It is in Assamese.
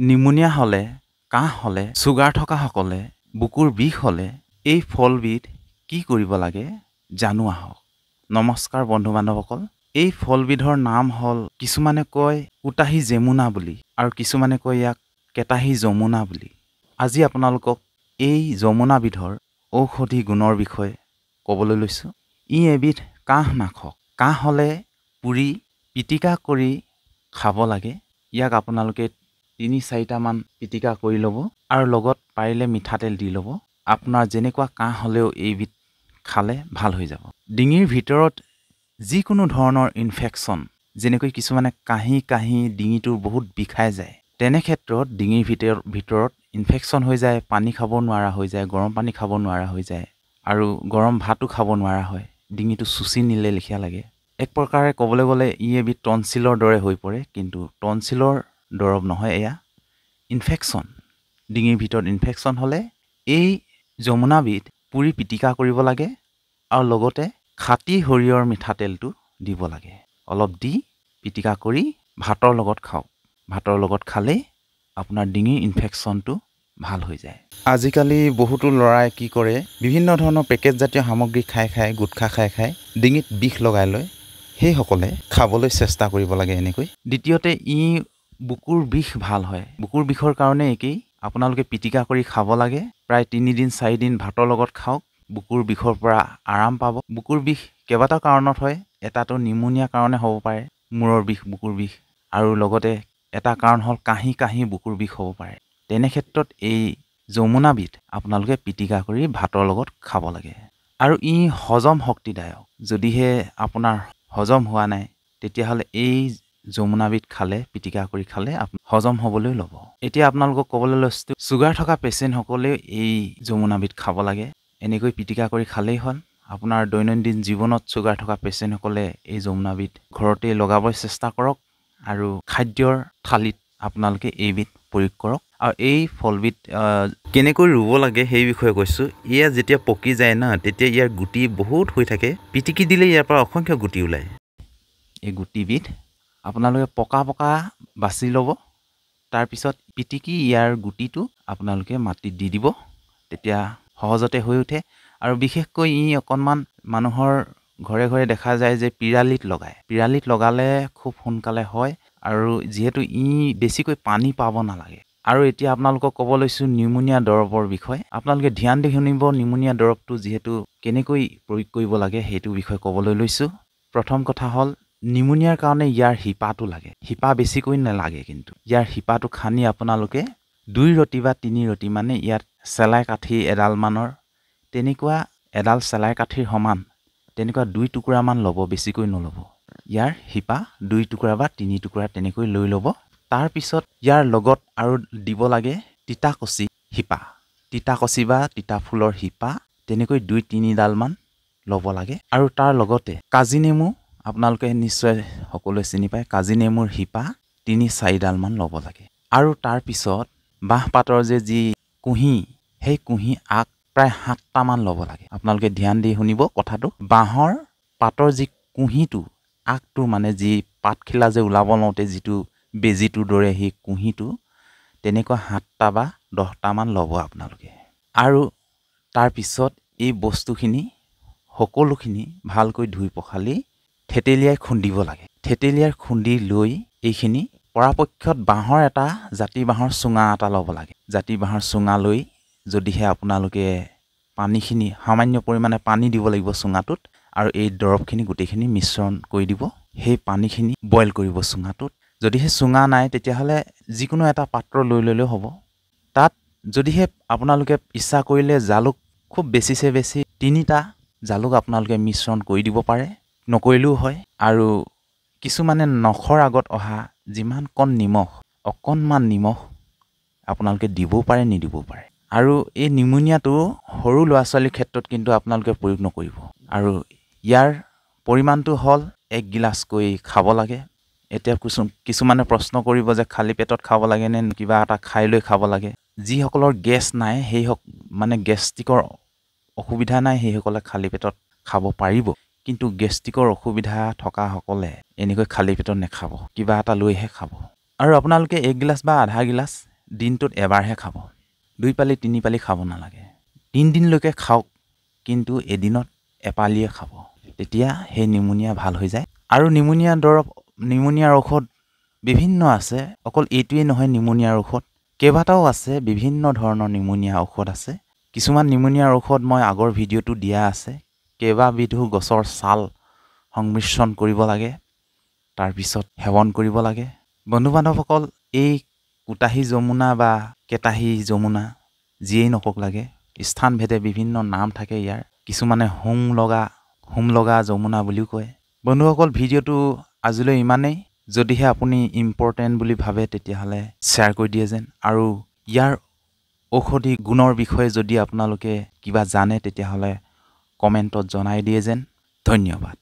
নিমুনিয়া হলে, কাহ হলে, ছুগাৰ থকা সকলে, বুকুৰ বিষ হলে এই ফলবিধ কি কৰিব লাগে জানো আহক। নমস্কাৰ বন্ধু বান্ধৱসকল, এই ফলবিধৰ নাম হ'ল, কিছুমানে কয় কুটাহী যেমুনা বুলি আৰু কিছুমানে কয় ইয়াক কেতাহী যমুনা বুলি। আজি আপোনালোকক এই যমুনাবিধৰ ঔষধি গুণৰ বিষয়ে ক'বলৈ লৈছোঁ। ই এবিধ কাহনাশক। কাহ হ'লে পুৰি পিটিকা কৰি খাব লাগে। ইয়াক আপোনালোকে ৩-৪টামান পিটিকা কৰি ল'ব আৰু লগত পাৰিলে মিঠাতেল দি ল'ব। আপোনাৰ যেনেকুৱা কাহ হ'লেও এইবিধ খালে ভাল হৈ যাব। ডিঙিৰ ভিতৰত যিকোনো ধৰণৰ ইনফেকশ্যন, যেনেকৈ কিছুমানে কাহি ডিঙিটো বহুত বিষাই যায়, তেনে ক্ষেত্ৰত ডিঙিৰ ভিতৰত ইনফেকশ্যন হৈ যায়, পানী খাব নোৱাৰা হৈ যায়, গৰম পানী খাব নোৱাৰা হৈ যায় আৰু গৰম ভাতো খাব নোৱাৰা হয়, ডিঙিটো চুচি নিলে লেখীয়া লাগে। এক প্ৰকাৰে ক'বলৈ গ'লে ই এবিধ টনচিলৰ দৰে হৈ পৰে, কিন্তু টনচিলৰ দৰৱ নহয়, এয়া ইনফেকশ্যন। ডিঙিৰ ভিতৰত ইনফেকশ্যন হ'লে এই যমুনাবিধ পুৰি পিটিকা কৰিব লাগে আৰু লগতে খাটি সৰিয়হৰ মিঠাতেলটো দিব লাগে। অলপ দি পিটিকা কৰি ভাতৰ লগত খাওক। ভাতৰ লগত খালেই আপোনাৰ ডিঙিৰ ইনফেকশ্যনটো ভাল হৈ যায়। আজিকালি বহুতো ল'ৰাই কি কৰে, বিভিন্ন ধৰণৰ পেকেটজাতীয় সামগ্ৰী খাই গুটখা খাই ডিঙিত বিষ লগাই লয়। সেইসকলে খাবলৈ চেষ্টা কৰিব লাগে এনেকৈ। দ্বিতীয়তে ই বুকুৰ বিষ ভাল হয়। বুকুৰ বিষৰ কাৰণে একেই, আপোনালোকে পিটিকা কৰি খাব লাগে। প্ৰায় 3-4 দিন ভাতৰ লগত খাওক, বুকুৰ বিষৰ পৰা আৰাম পাব। বুকুৰ বিষ কেইবাটাও কাৰণত হয়। এটাটো নিমুনিয়া কাৰণে হ'ব পাৰে, মূৰৰ বিষ, বুকুৰ বিষ, আৰু লগতে এটা কাৰণ হ'ল কাহি বুকুৰ বিষ হ'ব পাৰে। তেনে ক্ষেত্ৰত এই যমুনাবিধ আপোনালোকে পিটিকা কৰি ভাতৰ লগত খাব লাগে। আৰু ই হজম শক্তিদায়ক। যদিহে আপোনাৰ হজম হোৱা নাই, তেতিয়াহ'লে এই যমুনাবিধ খালে, পিটিকা কৰি খালে হজম হ'বলৈ ল'ব। এতিয়া আপোনালোকক ক'বলৈ লৈছোঁ, ছুগাৰ থকা পেচেণ্টসকলেও এই যমুনাবিধ খাব লাগে। এনেকৈ পিটিকা কৰি খালেই হ'ল। আপোনাৰ দৈনন্দিন জীৱনত ছুগাৰ থকা পেচেণ্টসকলে এই যমুনাবিধ ঘৰতে লগাবৰ চেষ্টা কৰক আৰু খাদ্যৰ থালিত আপোনালোকে এইবিধ প্ৰয়োগ কৰক। আৰু এই ফলবিধ কেনেকৈ ৰুব লাগে সেই বিষয়ে কৈছোঁ। এয়া যেতিয়া পকি যায় না, তেতিয়া ইয়াৰ গুটি বহুত হৈ থাকে। পিটিকি দিলে ইয়াৰ পৰা অসংখ্য গুটি ওলায়। এই গুটিবিধ আপোনালোকে পকা বাছি ল'ব। তাৰপিছত পিটিকি ইয়াৰ গুটিটো আপোনালোকে মাটিত দি দিব, তেতিয়া সহজতে হৈ উঠে। আৰু বিশেষকৈ ই অকণমান মানুহৰ ঘৰে ঘৰে দেখা যায় যে পিৰালিত লগায়। পিৰালিত লগালে খুব সোনকালে হয়, আৰু যিহেতু ই বেছিকৈ পানী পাব নালাগে। আৰু এতিয়া আপোনালোকক ক'ব লৈছোঁ নিমুনিয়া দৰৱৰ বিষয়ে। আপোনালোকে ধ্যান দি শুনিব, নিমুনিয়া দৰৱটো যিহেতু কেনেকৈ প্ৰয়োগ কৰিব লাগে সেইটো বিষয়ে ক'বলৈ লৈছোঁ। প্ৰথম কথা হ'ল, নিমুনিয়াৰ কাৰণে ইয়াৰ শিপাটো লাগে। শিপা বেছিকৈ নালাগে, কিন্তু ইয়াৰ শিপাটো খানি আপোনালোকে 2 ৰতি বা 3 ৰতি মানে ইয়াত চেলাই কাঠি এডালমানৰ, তেনেকুৱা এডাল চেলাই কাঠিৰ সমান তেনেকুৱা 2 টুকুৰামান ল'ব, বেছিকৈ নল'ব। ইয়াৰ শিপা 2 টুকুৰা বা 3 টুকুৰা তেনেকৈ লৈ ল'ব। তাৰপিছত ইয়াৰ লগত আৰু দিব লাগে তিতাকচি শিপা, তিতাকচি বা তিতা ফুলৰ শিপা, তেনেকৈ 2-3ডালমান ল'ব লাগে। আৰু তাৰ লগতে কাজি নেমু, আপোনালোকে নিশ্চয় সকলোৱে চিনি পায়, কাজি নেমুৰ শিপা 3-4ডালমান ল'ব লাগে। আৰু তাৰপিছত বাঁহপাতৰ যি কুঁহি, সেই কুঁহি আগ প্ৰায় 7টামান ল'ব লাগে। আপোনালোকে ধ্যান দি শুনিব কথাটো। বাঁহৰ পাতৰ যি কুঁহিটো, আগটো মানে যি পাতখিলা যে ওলাব লওঁতে যিটো বেজিটোৰ দৰে সেই কুঁহিটো, তেনেকুৱা 7টা বা 10টামান ল'ব আপোনালোকে। আৰু তাৰপিছত এই বস্তুখিনি সকলোখিনি ভালকৈ ধুই পখালি থেতেলিয়াই খুন্দিব লাগে। থেতেলিয়াই খুন্দি লৈ এইখিনি পৰাপক্ষত বাঁহৰ এটা জাতি বাঁহৰ চুঙা এটা ল'ব লাগে। জাতি বাঁহৰ চুঙা লৈ যদিহে আপোনালোকে পানীখিনি সামান্য পৰিমাণে পানী দিব লাগিব চুঙাটোত, আৰু এই দৰৱখিনি গোটেইখিনি মিশ্ৰণ কৰি দিব। সেই পানীখিনি বইল কৰিব চুঙাটোত। যদিহে চুঙা নাই, তেতিয়াহ'লে যিকোনো এটা পাত্ৰ লৈ ল'লেও হ'ব। তাত যদিহে আপোনালোকে ইচ্ছা কৰিলে জালুক খুব বেছিছে বেছি 3টা জালুক আপোনালোকে মিশ্ৰণ কৰি দিব পাৰে, নকৰিলেও হয়। আৰু কিছুমানে নখৰ আগত অহা যিমান কণ নিমখ, অকণমান নিমখ আপোনালোকে দিবও পাৰে, নিদিবও পাৰে। আৰু এই নিমুনিয়াটো সৰু ল'ৰা ছোৱালীৰ ক্ষেত্ৰত কিন্তু আপোনালোকে প্ৰয়োগ নকৰিব। আৰু ইয়াৰ পৰিমাণটো হ'ল 1 গিলাচকৈ খাব লাগে। এতিয়া কিছুমানে প্ৰশ্ন কৰিব যে খালী পেটত খাব লাগে নে কিবা এটা খাই লৈ খাব লাগে। যিসকলৰ গেছ নাই, মানে গেষ্ট্ৰিকৰ অসুবিধা নাই, সেইসকলে খালী পেটত খাব পাৰিব। কিন্তু গেষ্ট্ৰিকৰ অসুবিধা থকাসকলে এনেকৈ খালী পেটত নাখাব, কিবা এটা লৈহে খাব। আৰু আপোনালোকে 1 গিলাচ বা আধা গিলাচ দিনটোত এবাৰহে খাব। 2 পালি 3 পালি খাব নালাগে। 3 দিনলৈকে খাওক, কিন্তু এদিনত এপালিয়ে খাব। তেতিয়া সেই নিমুনিয়া ভাল হৈ যায়। আৰু নিমুনিয়াৰ ঔষধ বিভিন্ন আছে। অকল এইটোৱেই নহয় নিমুনিয়াৰ ঔষধ। কেইবাটাও আছে, বিভিন্ন ধৰণৰ নিমুনিয়া ঔষধ আছে। কিছুমান নিমুনিয়াৰ ঔষধ মই আগৰ ভিডিঅ'টো দিয়া আছে। কেইবাবিধো গছৰ ছাল সংমিশ্ৰণ কৰিব লাগে, তাৰপিছত সেৱন কৰিব লাগে। বন্ধু বান্ধৱসকল, এই কুটাহী যমুনা বা কেতাহী যমুনা যিয়েই নকওক লাগে, স্থানভেদে বিভিন্ন নাম থাকে ইয়াৰ। কিছুমানে হোম লগা যমুনা বুলিও কয়। বন্ধুসকল, ভিডিঅ'টো আজিলৈ ইমানেই। যদিহে আপুনি ইম্পৰ্টেণ্ট বুলি ভাবে তেতিয়াহ'লে শ্বেয়াৰ কৰি দিয়ে যেন। আৰু ইয়াৰ ঔষধি গুণৰ বিষয়ে যদি আপোনালোকে কিবা জানে তেতিয়াহ'লে কমেণ্টত জনাই দিয়ে যেন। ধন্যবাদ।